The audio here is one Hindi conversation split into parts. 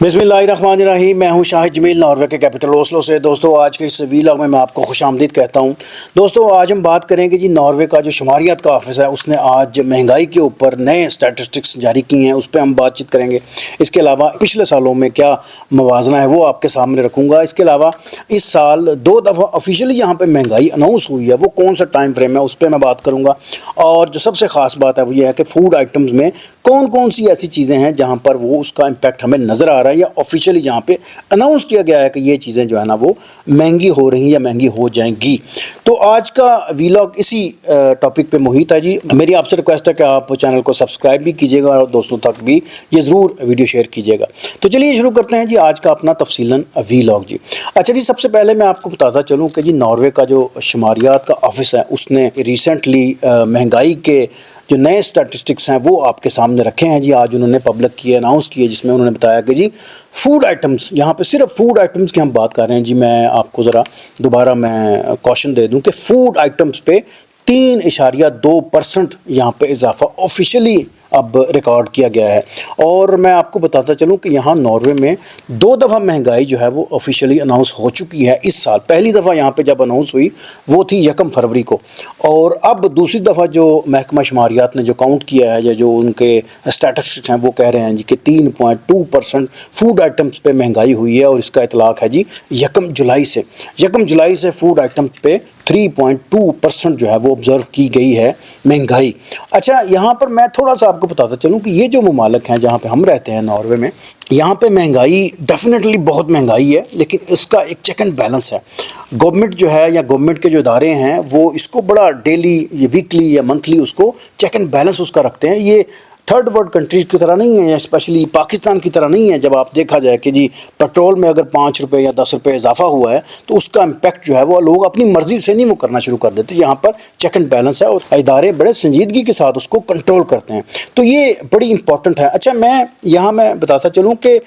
बिस्मिल्लाहिर्रहमानिर्रहीम। मैं हूं शाहिद जमील नॉर्वे के कैपिटल ओस्लो से। दोस्तों आज के इस वीलॉग में मैं आपको खुशामदीद कहता हूं। दोस्तों आज हम बात करेंगे जी नॉर्वे का जो शुमारियात का ऑफिस है उसने आज महंगाई के ऊपर नए स्टैटिस्टिक्स जारी किए हैं, उस पर हम बातचीत करेंगे। इसके अलावा पिछले सालों में क्या मवाजना है वो आपके सामने रखूँगा। इसके अलावा इस साल 2 दफ़ा ऑफिशियली यहाँ पर महंगाई अनाउंस हुई है, वो कौन सा टाइम फ्रेम है उस पर मैं बात करूँगा। और जो सबसे ख़ास बात है वो ये है कि फूड आइटम्स में कौन कौन सी ऐसी चीज़ें हैं जहाँ पर वो उसका इम्पैक्ट हमें नज़र आ रहा है या ऑफिशियली जहाँ पे अनाउंस किया गया है कि ये चीज़ें जो है ना वो महंगी हो रही हैं या महंगी हो जाएंगी। तो आज का वीलॉग इसी टॉपिक पे मुहित है जी। मेरी आपसे रिक्वेस्ट है कि आप चैनल को सब्सक्राइब भी कीजिएगा और दोस्तों तक भी ये ज़रूर वीडियो शेयर कीजिएगा। तो चलिए शुरू करते हैं जी आज का अपना तफसीलन वीलॉग जी। अच्छा जी, सबसे पहले मैं आपको बताता चलूँ कि जी नॉर्वे का जो शुमारियात का ऑफिस है उसने रिसेंटली महंगाई के जो नए स्टैटिस्टिक्स हैं वो आपके सामने रखे हैं जी। आज उन्होंने पब्लिक किए, अनाउंस किए, जिसमें उन्होंने बताया कि जी फूड आइटम्स, यहाँ पे सिर्फ फूड आइटम्स की हम बात कर रहे हैं जी। मैं आपको ज़रा दोबारा मैं कॉशन दे दूं कि फूड आइटम्स पे 3.2% यहाँ पे इजाफा ऑफिशियली अब रिकॉर्ड किया गया है। और मैं आपको बताता चलूँ कि यहाँ नॉर्वे में 2 दफ़ा महंगाई जो है वो ऑफिशियली अनाउंस हो चुकी है इस साल। पहली दफ़ा यहाँ पे जब अनाउंस हुई वो थी 1 फरवरी को, और अब दूसरी दफ़ा जो महकमा शुमारियात ने जो काउंट किया है या जो उनके स्टैटिस्टिक्स हैं वो कह रहे हैं जी कि 3.2% फूड आइटम्स पे महंगाई हुई है। और इसका इतलाक़ है जी 1 जुलाई से फूड आइटम्स पे 3.2% जो है वो ऑब्ज़र्व की गई है महंगाई। अच्छा, यहाँ पर मैं थोड़ा सा आपको बताता चलूँ कि ये जो ममालिक हैं जहाँ पे हम रहते हैं नॉर्वे में, यहाँ पे महंगाई डेफिनेटली बहुत महंगाई है, लेकिन इसका एक चेक एंड बैलेंस है। गवर्नमेंट जो है या गवर्नमेंट के जो इदारे हैं वो इसको बड़ा डेली या वीकली या मंथली उसको चेक एंड बैलेंस उसका रखते हैं। ये थर्ड वर्ल्ड कंट्रीज़ की तरह नहीं है, या स्पेशली पाकिस्तान की तरह नहीं है। जब आप देखा जाए कि जी पेट्रोल में अगर 5 रुपये या 10 रुपये इजाफा हुआ है तो उसका इम्पैक्ट जो है वो लोग अपनी मर्ज़ी से नहीं वो करना शुरू कर देते। यहाँ पर चेक एंड बैलेंस है और इदारे बड़े संजीदगी के साथ उसको कंट्रोल करते हैं, तो ये बड़ी इंपॉर्टेंट है। अच्छा, मैं बताता चलूँ कि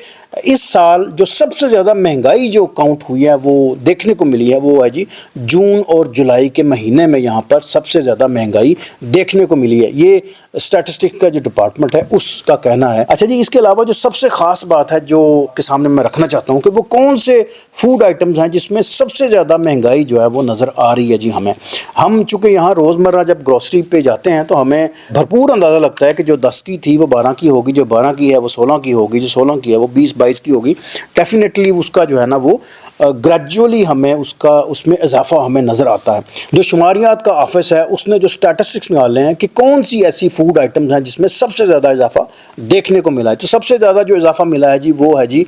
इस साल जो सबसे ज़्यादा महंगाई जो काउंट हुई है वो देखने को मिली है वो है जी जून और जुलाई के महीने में यहाँ पर सबसे ज़्यादा महंगाई देखने को मिली है। ये स्टैटिस्टिक्स का जो डिपार्टमेंट है उसका कहना है। अच्छा जी, इसके अलावा जो सबसे ख़ास बात है जो के सामने मैं रखना चाहता हूँ कि वो कौन से फूड आइटम्स हैं जिसमें सबसे ज़्यादा महंगाई जो है वो नज़र आ रही है जी हमें। हम चूँकि यहाँ रोज़मर्रा जब ग्रॉसरी पे जाते हैं तो हमें भरपूर अंदाज़ा लगता है कि जो 10 की थी वो 12 की होगी, जो 12 की है वो 16 की होगी, जो 16 की है वो 20-22 की होगी। डेफिनेटली उसका जो है ना वो ग्रेजुअली हमें उसमें इजाफा हमें नज़र आता है। जो शुमारियात का ऑफिस है उसने जो स्टैटिस्टिक्स निकाले हैं कि कौन सी ऐसी फूड आइटम्स हैं जिसमें सबसे ज़्यादा इजाफा देखने को मिला है, तो सबसे ज़्यादा जो इजाफा मिला है जी वो है जी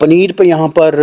पनीर पे यहाँ पर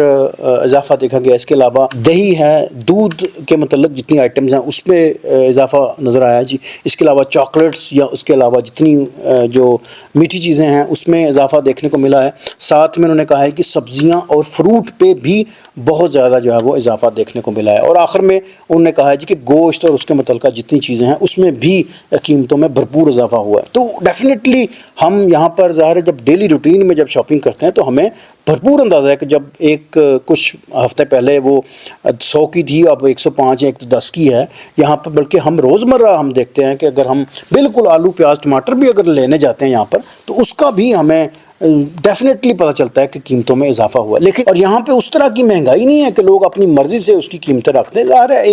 इजाफा देखा गया। इसके अलावा दही है, दूध के मतलब जितनी आइटम्स हैं उस पर इजाफा नज़र आया जी। इसके अलावा चॉकलेट्स या उसके अलावा जितनी जो मीठी चीज़ें हैं उसमें इजाफा देखने को मिला है। साथ में उन्होंने कहा है कि सब्जियां और फ्रूट पे भी बहुत ज़्यादा जो है वो इजाफा देखने को मिला है। और आखिर में उन्होंने कहा है जी कि गोश्त और उसके मुतल्लिक़ जितनी चीज़ें हैं उसमें भी कीमतों में भरपूर इजाफा हुआ है। तो डेफिनेटली हम यहाँ पर ज़ाहिर है जब डेली रूटीन में जब शॉपिंग करते हैं तो हमें भरपूर अंदाज़ा है कि जब एक कुछ हफ्ते पहले वो 100 की थी, अब 105 या 110 की है यहाँ पर। बल्कि हम रोज़मर्रा हम देखते हैं कि अगर हम बिल्कुल आलू प्याज टमाटर भी अगर लेने जाते हैं यहाँ पर तो उसका भी हमें डेफिनेटली पता चलता है कि कीमतों में इजाफा हुआ। लेकिन और यहाँ पे उस तरह की महंगाई नहीं है कि लोग अपनी मर्ज़ी से उसकी कीमतें रखते हैं। ज़ाहिर है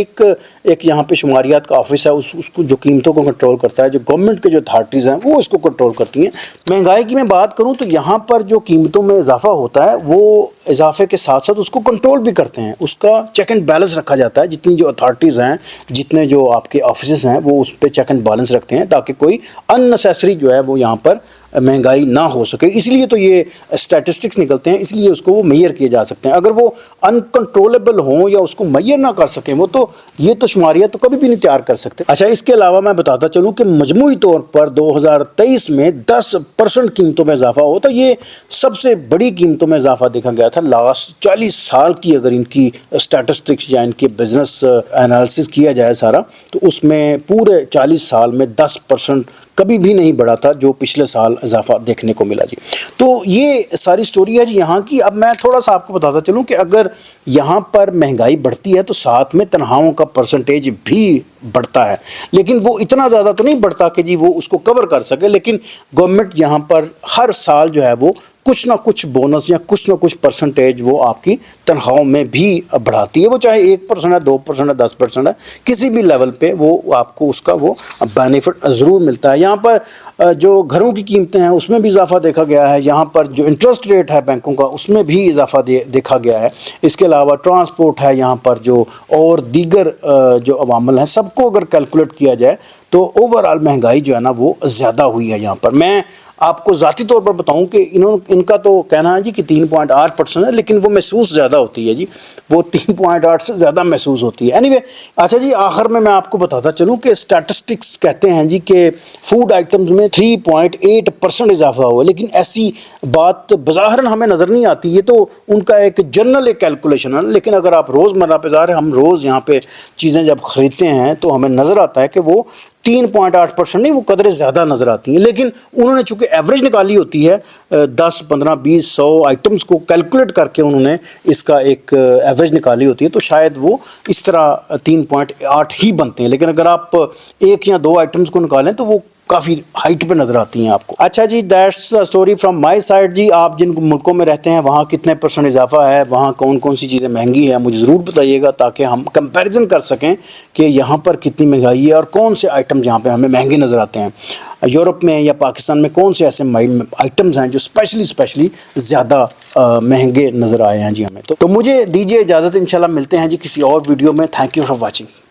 एक यहाँ पे शुमारियात का ऑफिस है, उसको जो कीमतों को कंट्रोल करता है, जो गवर्नमेंट के जो अथॉरिटीज़ हैं वो इसको कंट्रोल करती हैं। महंगाई की मैं बात करूँ तो यहाँ पर जो कीमतों में इजाफा होता है वो इजाफे के साथ साथ उसको कंट्रोल भी करते हैं, उसका चेक एंड बैलेंस रखा जाता है। जितनी जो अथॉरिटीज़ हैं, जितने जो आपके ऑफिस हैं वो उस पर चेक एंड बैलेंस रखते हैं ताकि कोई अननेसेसरी जो है वो यहाँ पर महंगाई ना हो सके। इसलिए तो ये स्टैटिस्टिक्स निकलते हैं, इसलिए उसको वो मेजर किए जा सकते हैं। अगर वो अनकंट्रोलेबल हों या उसको मेजर ना कर सकें वो तो ये तो शुमारियात तो कभी भी नहीं तैयार कर सकते। अच्छा, इसके अलावा मैं बताता चलूँ कि मजमूई तौर पर 2023 में 10% कीमतों में इजाफा हो, तो ये सबसे बड़ी कीमतों में इजाफा देखा गया था लास्ट 40 साल की। अगर इनकी स्टैटिस्टिक्स या इनके बिजनेस एनालिसिस किया जाए सारा, तो उसमें पूरे 40 साल में 10% कभी भी नहीं बढ़ा था, जो पिछले साल इजाफा देखने को मिला जी। तो ये सारी स्टोरी है जी यहाँ की। अब मैं थोड़ा सा आपको बताता चलूँ कि अगर यहाँ पर महंगाई बढ़ती है तो साथ में तनख्वाहों का परसेंटेज भी बढ़ता है, लेकिन वो इतना ज़्यादा तो नहीं बढ़ता कि जी वो उसको कवर कर सके। लेकिन गवर्नमेंट यहाँ पर हर साल जो है वो कुछ ना कुछ बोनस या कुछ ना कुछ परसेंटेज वो आपकी तनख्वाहों में भी बढ़ाती है, वो चाहे 1% है, 2% है, 10% है, किसी भी लेवल पे वो आपको उसका वो बेनिफिट ज़रूर मिलता है। यहाँ पर जो घरों की कीमतें हैं उसमें भी इजाफा देखा गया है, यहाँ पर जो इंटरेस्ट रेट है बैंकों का उसमें भी इजाफा देखा गया है। इसके अलावा ट्रांसपोर्ट है, यहाँ पर जो और दीगर जो अवामल हैं सबको अगर कैलकुलेट किया जाए तो ओवरऑल महंगाई जो है ना वो ज़्यादा हुई है। यहाँ पर मैं आपको ज़ाती तौर पर बताऊं कि इनका तो कहना है जी कि 3.8% है, लेकिन वो महसूस ज़्यादा होती है जी, वो 3.8 से ज़्यादा महसूस होती है। एनीवे अच्छा जी, आखिर में मैं आपको बताता चलूं कि स्टैटिस्टिक्स कहते हैं जी कि फूड आइटम्स में 3.8% इजाफा हुआ, लेकिन ऐसी बात बज़ाहिरन हमें नज़र नहीं आती, ये तो उनका एक जनरल एक कैलकुलेशन है। लेकिन अगर आप रोज़मर्रा पे ज़ाहिर हम रोज़ यहाँ पे चीज़ें जब ख़रीदते हैं तो हमें नज़र आता है कि वो 3.8% नहीं, वो कदरें ज़्यादा नज़र आती हैं। लेकिन उन्होंने चूँकि एवरेज निकाली होती है 10, 15, 20, 100 आइटम्स को कैलकुलेट करके उन्होंने इसका एक एवरेज निकाली होती है, तो शायद वो इस तरह 3.8 ही बनते हैं। लेकिन अगर आप एक या दो आइटम्स को निकालें तो वो काफ़ी हाइट पे नज़र आती हैं आपको। अच्छा जी, that's story from my side जी। आप जिन मुल्कों में रहते हैं वहाँ कितने % इजाफा है, वहाँ कौन कौन सी चीज़ें महंगी है, मुझे ज़रूर बताइएगा ताकि हम कंपैरिजन कर सकें कि यहाँ पर कितनी महंगाई है और कौन से आइटम जहाँ पे हमें महंगे नज़र आते हैं। यूरोप में या पाकिस्तान में कौन से ऐसे आइटम्स हैं जो स्पेशली ज़्यादा महंगे नज़र आए हैं जी हमें। तो मुझे दीजिए इजाज़त, इंशाल्लाह मिलते हैं जी किसी और वीडियो में। Thank you for watching.